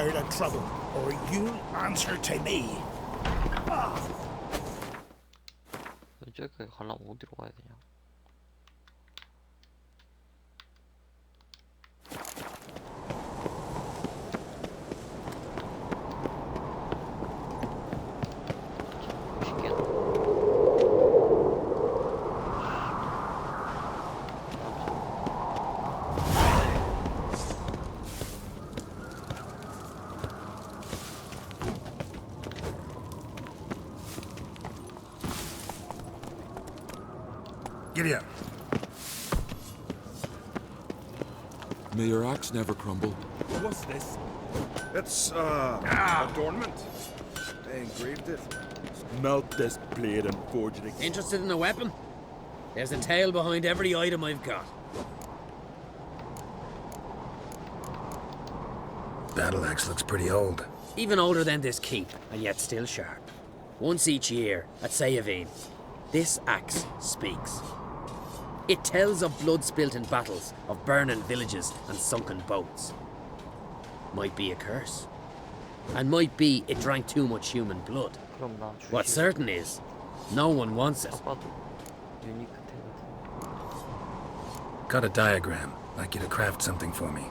out of trouble, or you'll answer to me. 저기까지 가려면 어디로 가야 되냐? Giddy up. May your axe never crumble. What's this? It's, adornment. They engraved it. Melt this blade and forge it again. Interested in a weapon? There's a tale behind every item I've got. Battle axe looks pretty old. Even older than this keep, and yet still sharp. Once each year, at Sayavine, this axe speaks. It tells of blood spilt in battles, of burning villages and sunken boats. Might be a curse. And might be it drank too much human blood. 그럼 나 What's certain is, no one wants it. 아빠도 유니크 템 같은. Got a diagram. Like you to craft something for me.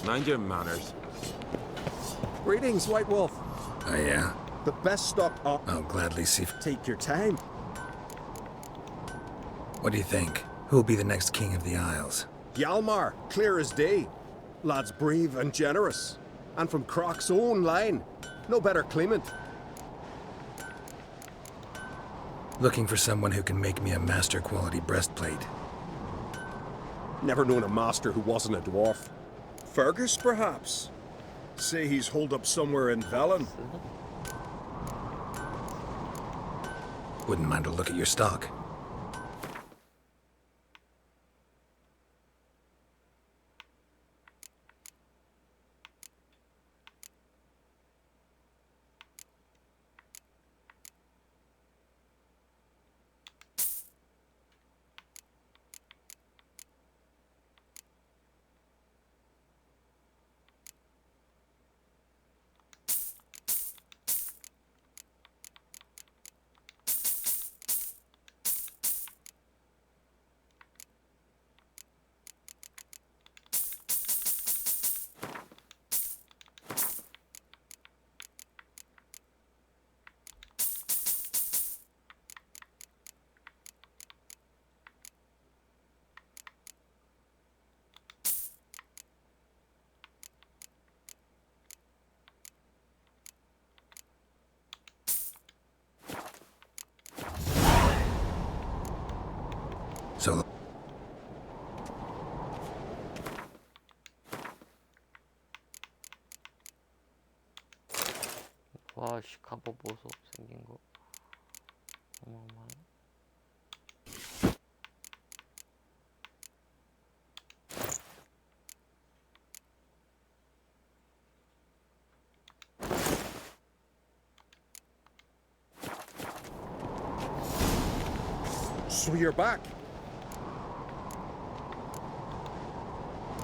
Mind your manners. Greetings, White Wolf. Oh yeah? The best stock up. I'll gladly see. Take your time. What do you think? Who'll be the next king of the Isles? Hjalmar, clear as day. Lad's brave and generous. And from Croc's own line. No better claimant. Looking for someone who can make me a master quality breastplate. Never known a master who wasn't a dwarf. Fergus, perhaps? Say he's holed up somewhere in Velen. Wouldn't mind a look at your stock. 와씨 갑옷 보소 생긴 거. 어마어마해. So you're back.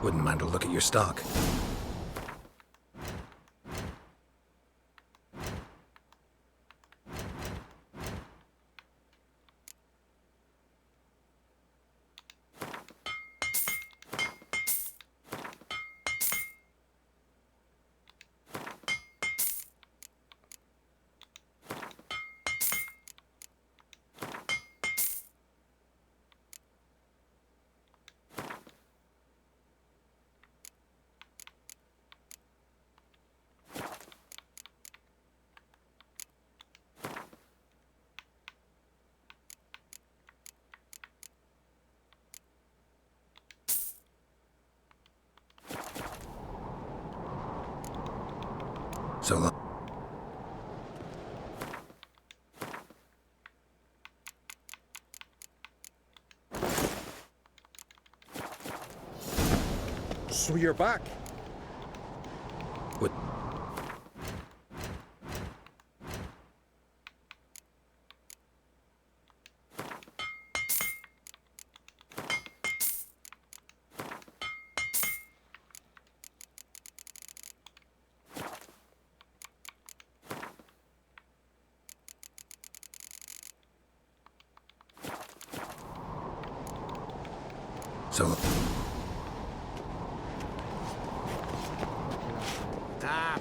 Wouldn't mind a look at your stock. So long. So you're back. Would so Ah.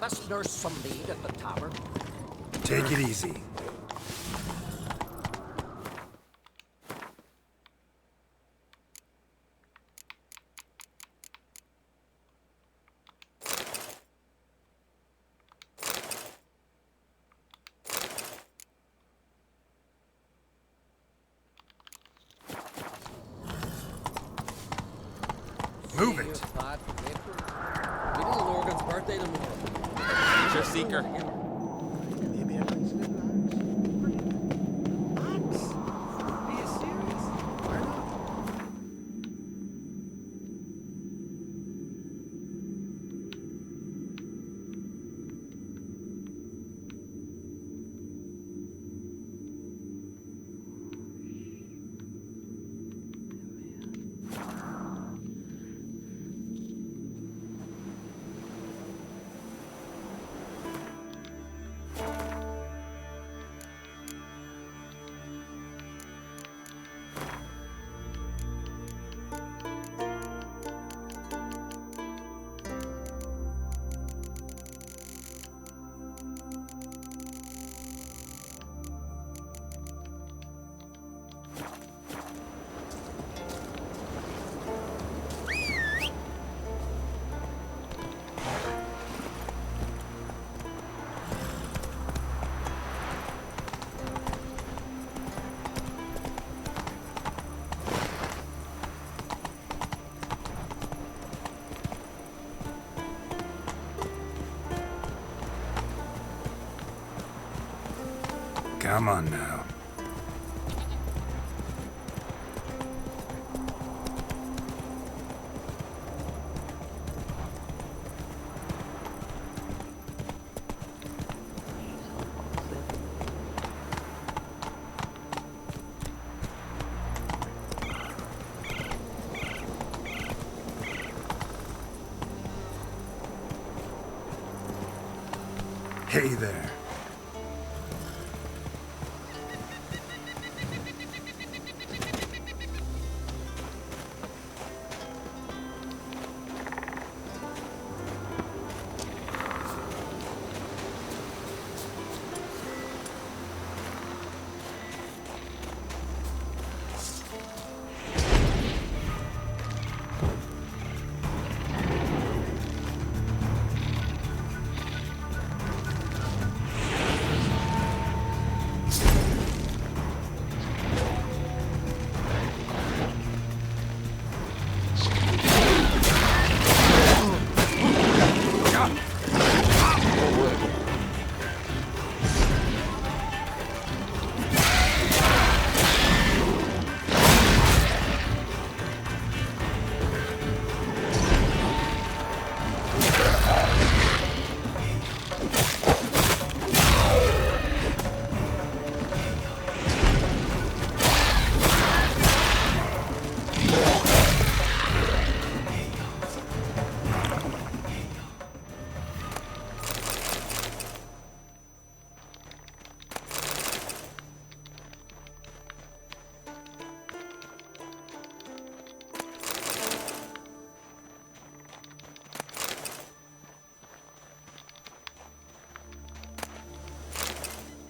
Let's nurse some mead at the tavern. take it easy. Move it. Little Morgan's birthday tomorrow. Nature seeker. Come on now. Hey there.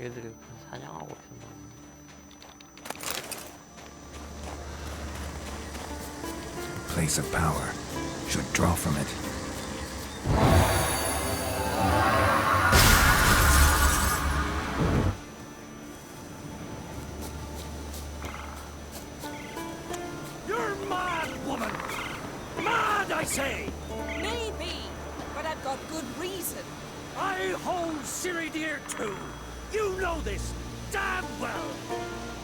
얘들이 사냥하고 있었나? Place of power. Should draw from it. You're mad, woman! Mad, I say! Maybe, but I've got good reason. I hold Siri dear too. You know this damn well.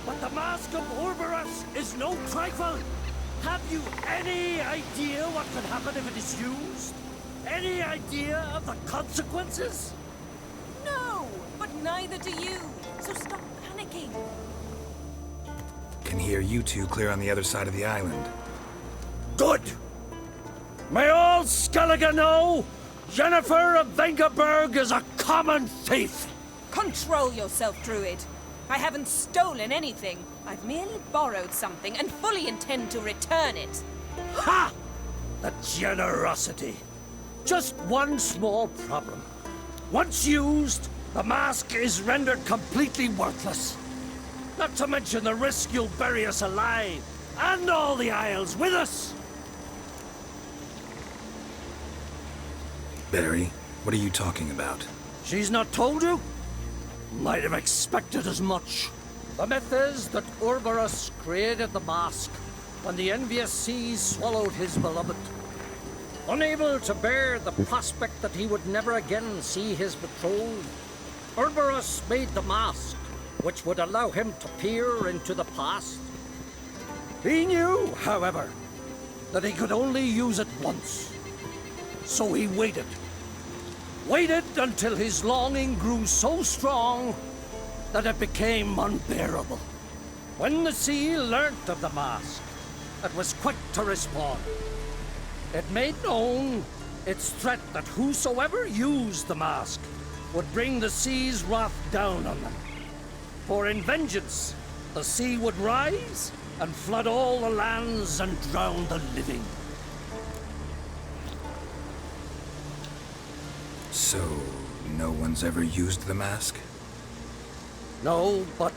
But the Mask of Orberus is no trifle. Have you any idea what could happen if it is used? Any idea of the consequences? No, but neither do you. So stop panicking. Can hear you two clear on the other side of the island. Good. May all Skellige know Yennefer of Vengerberg is a common thief. Control yourself, Druid. I haven't stolen anything. I've merely borrowed something and fully intend to return it. Ha! The generosity. Just one small problem. Once used, the mask is rendered completely worthless. Not to mention the risk you'll bury us alive, and all the Isles with us. Barry, what are you talking about? She's not told you? Might have expected as much. The myth is that Orberus created the mask when the envious seas swallowed his beloved. Unable to bear the prospect that he would never again see his betrothed, Orberus made the mask, which would allow him to peer into the past. He knew, however, that he could only use it once. So he waited. Waited until his longing grew so strong that it became unbearable. When the sea learnt of the mask, it was quick to respond. It made known its threat that whosoever used the mask would bring the sea's wrath down on them. For in vengeance, the sea would rise and flood all the lands and drown the living. So, no one's ever used the mask? No, but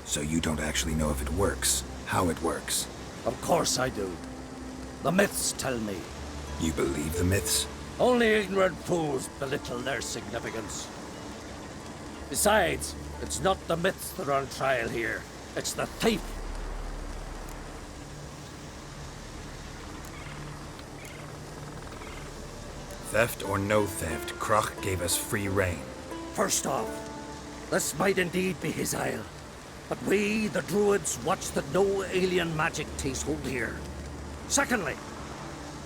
So you don't actually know if it works, how it works. of course I do. The myths tell me. You believe the myths? Only ignorant fools belittle their significance. Besides, it's not the myths that are on trial here. It's the thief. Theft or no theft, Krach gave us free rein. First off, this might indeed be his isle. But we, the Druids, watch that no alien magic takes hold here. Secondly,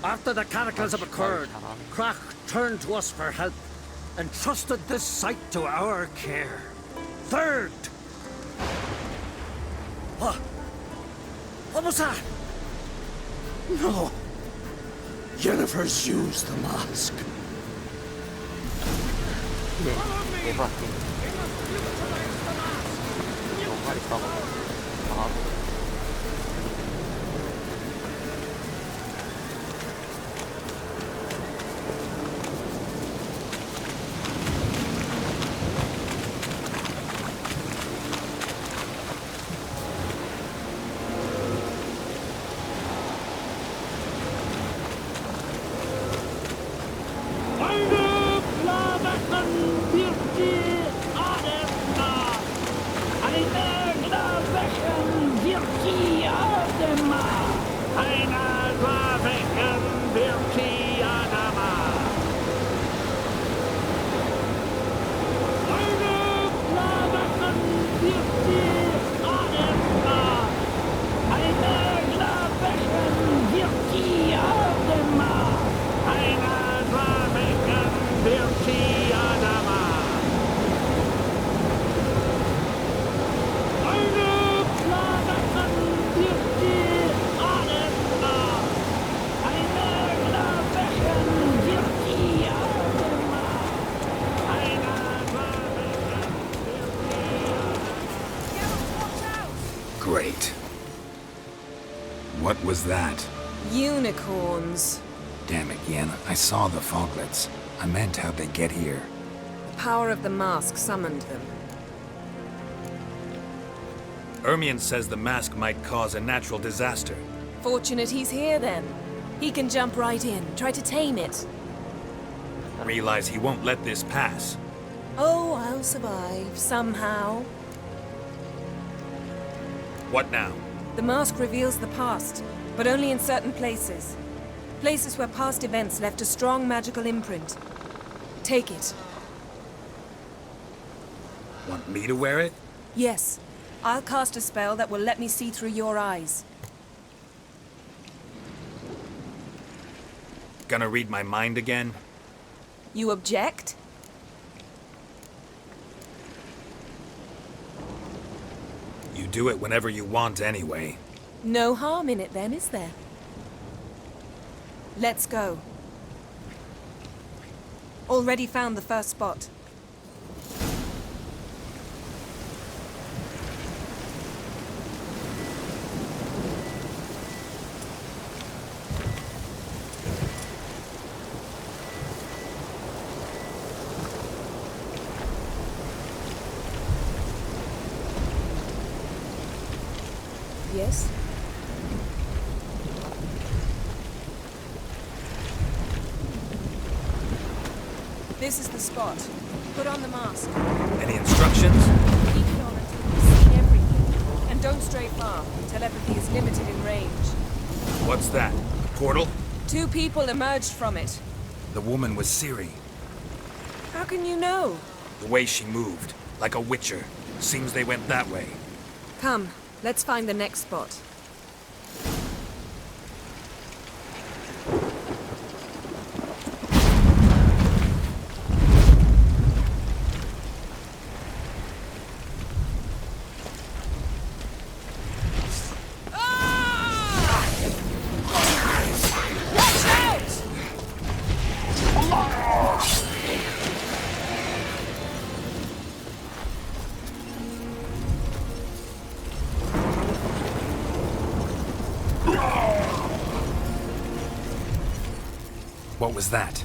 after the cataclysm occurred, Krach turned to us for help and trusted this site to our care. Third, what was that? No. Yennefer's used the mask. 대박이. 정말 있다고. Great. What was that? Unicorns. Damn it, Yen. I saw the foglets. I meant how'd they get here. The power of the mask summoned them. Ermion says the mask might cause a natural disaster. Fortunate he's here then. He can jump right in, try to tame it. Realize he won't let this pass. Oh, I'll survive, somehow. What now? The mask reveals the past, but only in certain places. Places where past events left a strong magical imprint. Take it. Want me to wear it? Yes. I'll cast a spell that will let me see through your eyes. Gonna read my mind again? You object? You do it whenever you want anyway. No harm in it then, is there? Let's go. Already found the first spot. Yes? This is the spot. Put on the mask. Any instructions? Keep it on until you see everything. And don't stray far. Telepathy is limited in range. What's that? A portal? 2 people emerged from it. The woman was Ciri. How can you know? The way she moved, like a witcher. Seems they went that way. Come, let's find the next spot. What was that?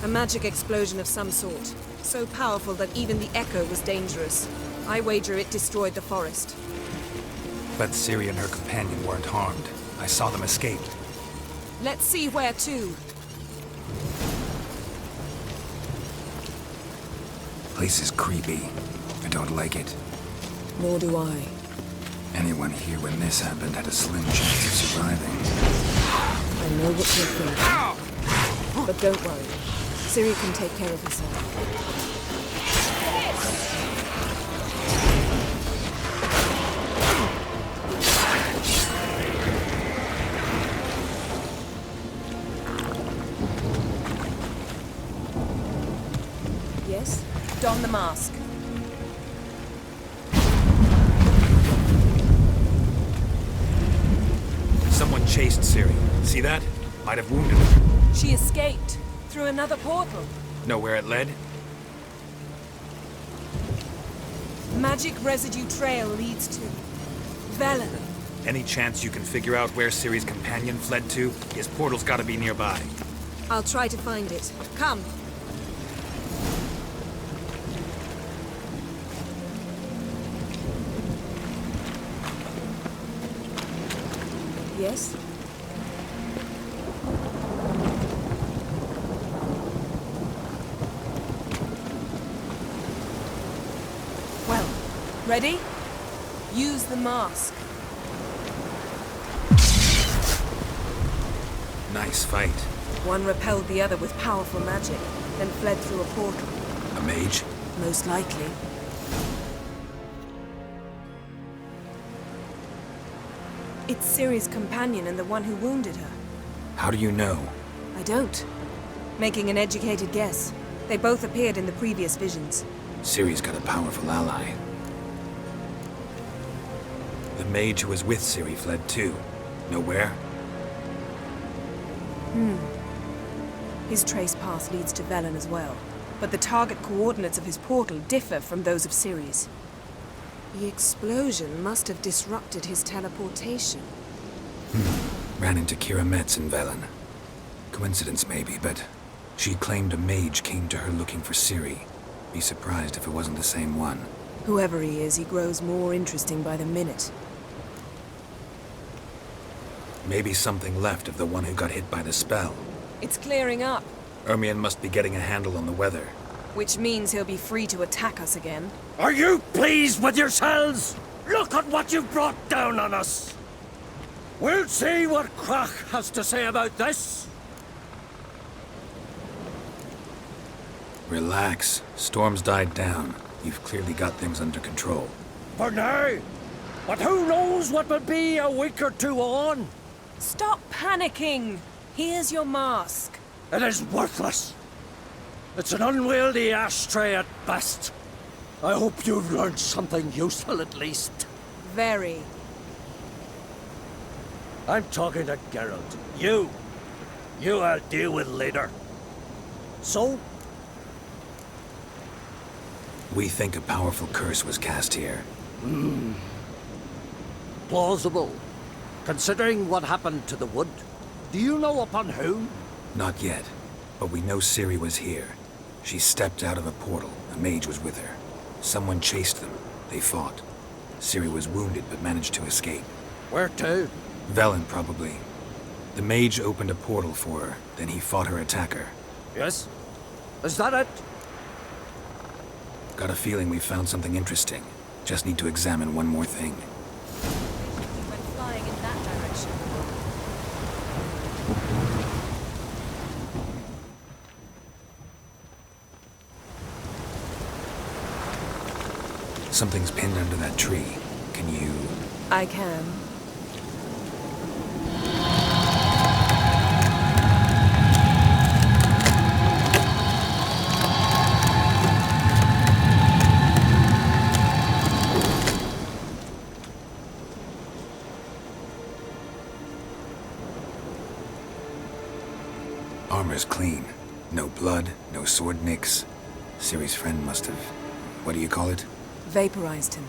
A magic explosion of some sort. So powerful that even the echo was dangerous. I wager it destroyed the forest. But Ciri and her companion weren't harmed. I saw them escape. Let's see where to. Place is creepy. I don't like it. Nor do I. Anyone here when this happened had a slim chance of surviving. I know what you're thinking. But don't worry. Ciri can take care of herself. Yes? Don the mask. Someone chased Ciri. See that? Might have wounded her. She escaped through another portal. Know where it led? Magic residue trail leads to Velen. Any chance you can figure out where Ciri's companion fled to? His portal's gotta be nearby. I'll try to find it. Come. Yes? Well, ready? Use the mask. Nice fight. One repelled the other with powerful magic, then fled through a portal. A mage? Most likely. It's Ciri's companion and the one who wounded her. How do you know? I don't. Making an educated guess. They both appeared in the previous visions. Ciri's got a powerful ally. The mage who was with Ciri fled too. Know where? His trace path leads to Velen as well. But the target coordinates of his portal differ from those of Ciri's. The explosion must have disrupted his teleportation. Ran into Kira Metz in Velen. Coincidence maybe, but she claimed a mage came to her looking for Ciri. Be surprised if it wasn't the same one. Whoever he is, he grows more interesting by the minute. Maybe something left of the one who got hit by the spell. It's clearing up, Ermion must be getting a handle on the weather. which means he'll be free to attack us again. Are you pleased with yourselves? Look at what you've brought down on us. We'll see what Krach has to say about this. Relax. Storm's died down. You've clearly got things under control. For now. But who knows what will be a week or two on? Stop panicking! Here's your mask. It is worthless. It's an unwieldy ashtray at best. I hope you've learned something useful at least. Very. I'm talking to Geralt. You I'll deal with later. So, We think a powerful curse was cast here. plausible. Considering what happened to the wood, do you know upon whom? Not yet, but we know Ciri was here. She stepped out of a portal. A mage was with her. Someone chased them. They fought. Ciri was wounded but managed to escape. Where to? Velen, probably. The mage opened a portal for her, then he fought her attacker. Yes? Is that it? Got a feeling we found something interesting. Just need to examine one more thing. He went flying in that direction. Something's pinned under that tree. Can you... I can. Armor's clean. No blood, no sword nicks. Ciri's friend must have... What do you call it? Vaporized him.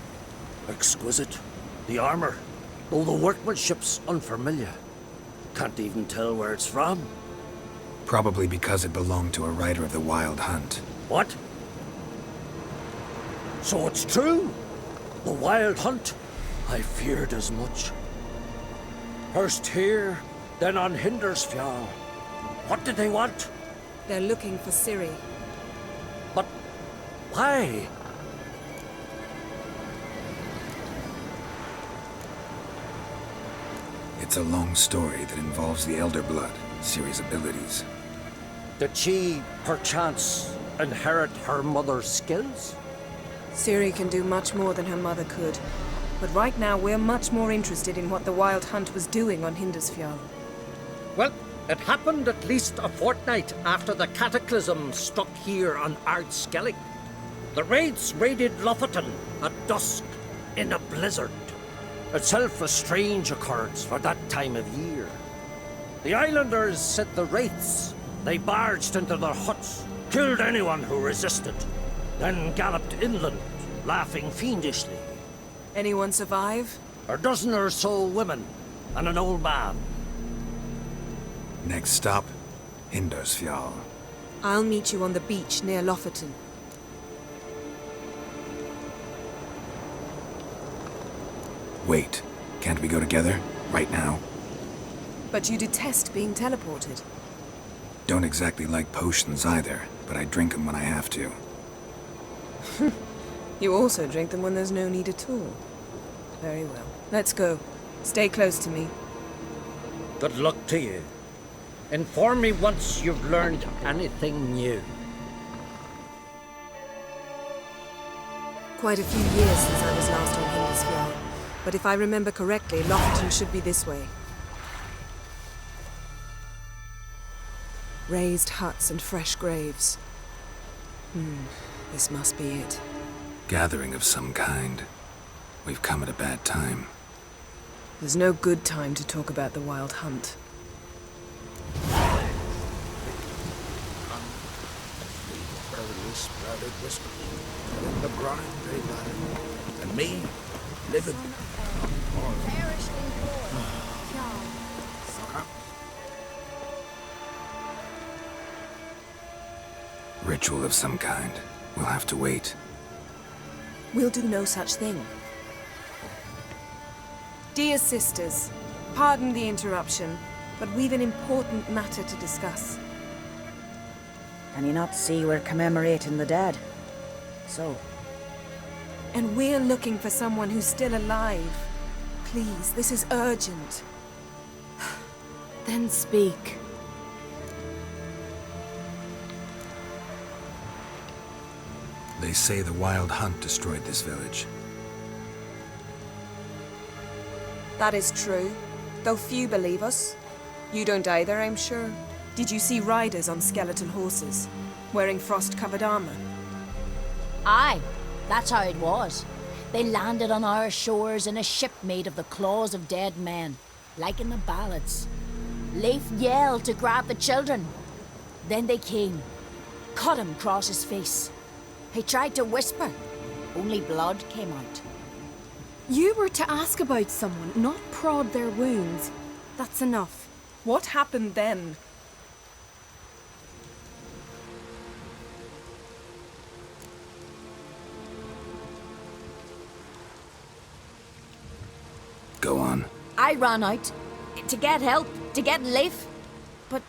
Exquisite. The armor, though the workmanship's unfamiliar. Can't even tell where it's from. Probably because it belonged to a rider of the Wild Hunt. What? So it's true? The Wild Hunt? I feared as much. First here, then on Hindersfjall. What did they want? They're looking for Ciri. But why? It's a long story that involves the Elder Blood, Ciri's abilities. Did she, perchance, inherit her mother's skills? Ciri can do much more than her mother could. But right now, we're much more interested in what the Wild Hunt was doing on Hindersfjall. Well, it happened at least a fortnight after the cataclysm struck here on Skellig. The raids raided Lofoten at dusk in a blizzard. Itself a strange occurrence for that time of year. The islanders said the wraiths. They barged into their huts, killed anyone who resisted, then galloped inland, laughing fiendishly. Anyone survive? A dozen or so women and an old man. Next stop, Hindersfjall. I'll meet you on the beach near Lofoten. Wait, can't we go together? Right now? But you detest being teleported. Don't exactly like potions either, but I drink them when I have to. You also drink them when there's no need at all. Very well. Let's go. Stay close to me. Good luck to you. Inform me once you've learned anything new. Quite a few years since I was last on Hindersfjall. But if I remember correctly, Lofoten should be this way. Raised huts and fresh graves. This must be it. Gathering of some kind. We've come at a bad time. There's no good time to talk about the Wild Hunt. Sprouted whiskers, and in the grind they lie, and me living. Ritual of some kind. We'll have to wait. We'll do no such thing. Dear sisters, pardon the interruption, but we've an important matter to discuss. Can you not see we're commemorating the dead? So, And we're looking for someone who's still alive. Please, this is urgent. then speak. They say the wild hunt destroyed this village. That is true, though few believe us. You don't either, I'm sure. Did you see riders on skeletal horses, wearing frost-covered armor? Aye, that's how it was. They landed on our shores in a ship made of the claws of dead men, like in the ballads. Leif yelled to grab the children. Then they came, cut him across his face. He tried to whisper, only blood came out. You were to ask about someone, not prod their wounds. That's enough. What happened then? Go on. I ran out to get help, to get Leif. But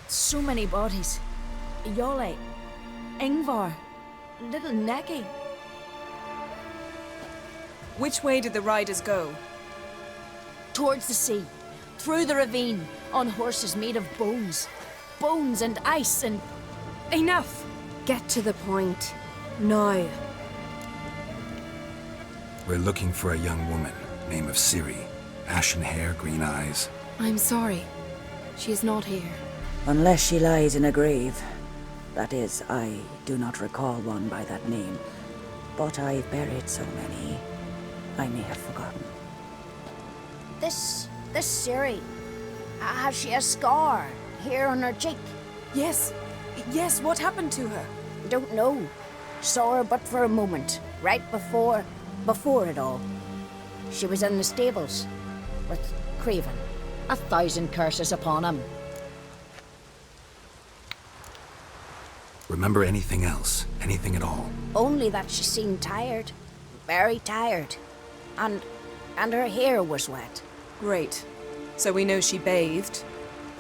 so many bodies. Yole, Ingvar, little Necky. Which way did the riders go? Towards the sea, through the ravine, on horses made of bones. Bones and ice and... Enough! Get to the point. Now. We're looking for a young woman, name of Ciri. Ashen hair, green eyes. I'm sorry. She is not here. Unless she lies in a grave. That is, I do not recall one by that name. But I've buried so many, I may have forgotten. This Ciri, has she a scar here on her cheek? Yes, what happened to her? Don't know. Saw her but for a moment, right before it all. She was in the stables with Craven. 1,000 curses upon him. Remember anything else? Anything at all? Only that she seemed tired. Very tired. And her hair was wet. Great. So we know she bathed.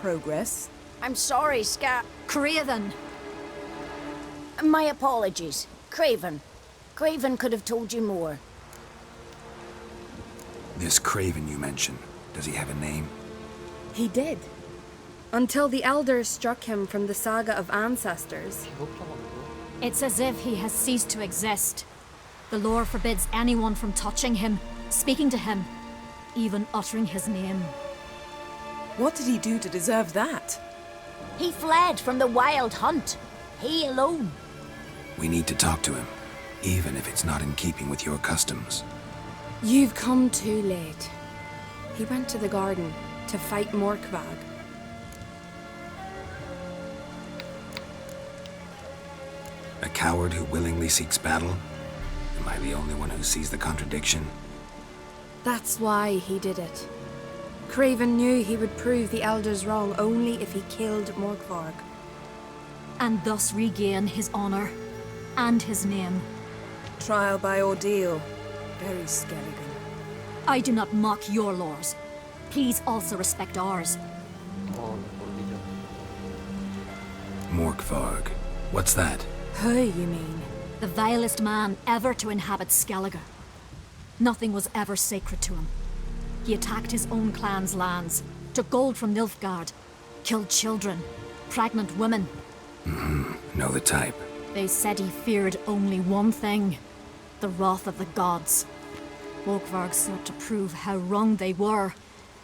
Progress. I'm sorry, Craven! My apologies. Craven. Craven could have told you more. This Craven you mentioned, does he have a name? He did. Until the elders struck him from the saga of ancestors. It's as if he has ceased to exist. The lore forbids anyone from touching him, speaking to him, even uttering his name. What did he do to deserve that? He fled from the wild hunt. He alone. We need to talk to him, even if it's not in keeping with your customs. You've come too late. He went to the garden to fight Morkvag. A coward who willingly seeks battle? Am I the only one who sees the contradiction? That's why he did it. Craven knew he would prove the elders wrong only if he killed Morkvarg. And thus regain his honor and his name. Trial by ordeal. Very Skelligan. I do not mock your laws. Please also respect ours. Morkvarg. What's that? Who, you mean? The vilest man ever to inhabit Skellige. Nothing was ever sacred to him. He attacked his own clan's lands, took gold from Nilfgaard, killed children, pregnant women. Know the type. They said he feared only one thing, the wrath of the gods. Morkvarg sought to prove how wrong they were,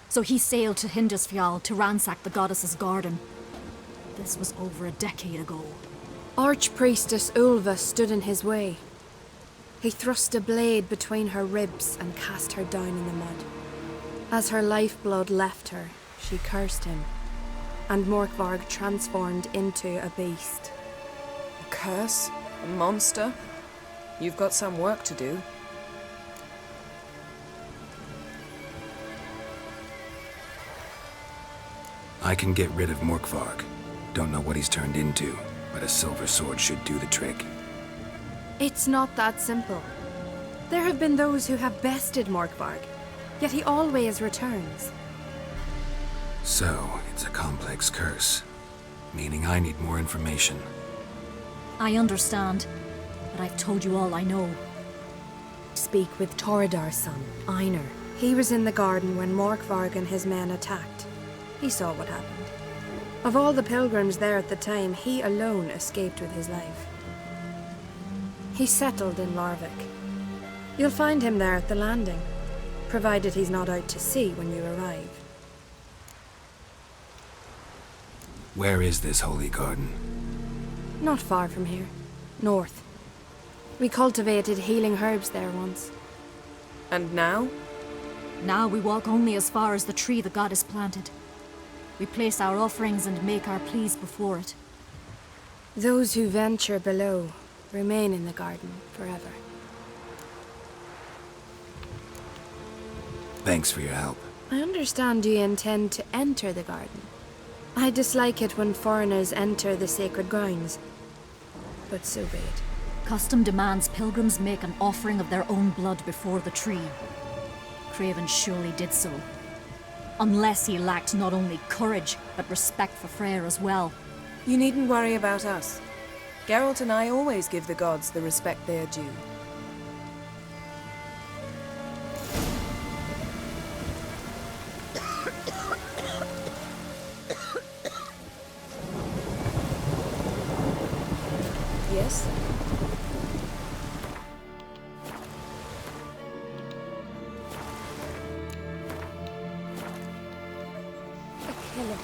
so he sailed to Hindisfjall to ransack the goddess's garden. This was over a decade ago. Archpriestess Ulva stood in his way. He thrust a blade between her ribs and cast her down in the mud. As her lifeblood left her, she cursed him, and Morkvarg transformed into a beast. A curse? A monster? You've got some work to do. I can get rid of Morkvarg. Don't know what he's turned into, but a silver sword should do the trick. It's not that simple. There have been those who have bested ŁŁ, yet he always returns. So, it's a complex curse. Meaning I need more information. I understand, but I've told you all I know. Speak with Toredar's son, Einar. He was in the garden when ŁŁ and his men attacked. He saw what happened. Of all the pilgrims there at the time, he alone escaped with his life. He settled in Larvik. You'll find him there at the landing, provided he's not out to sea when you arrive. Where is this holy garden? Not far from here. North. We cultivated healing herbs there once. And now? Now we walk only as far as the tree the goddess planted. We place our offerings and make our pleas before it. Those who venture below remain in the garden forever. Thanks for your help. I understand you intend to enter the garden. I dislike it when foreigners enter the sacred grounds, but so be it. Custom demands pilgrims make an offering of their own blood before the tree. Craven surely did so. Unless he lacked not only courage, but respect for Freyr as well. You needn't worry about us. Geralt and I always give the gods the respect they are due. Yes? A killer.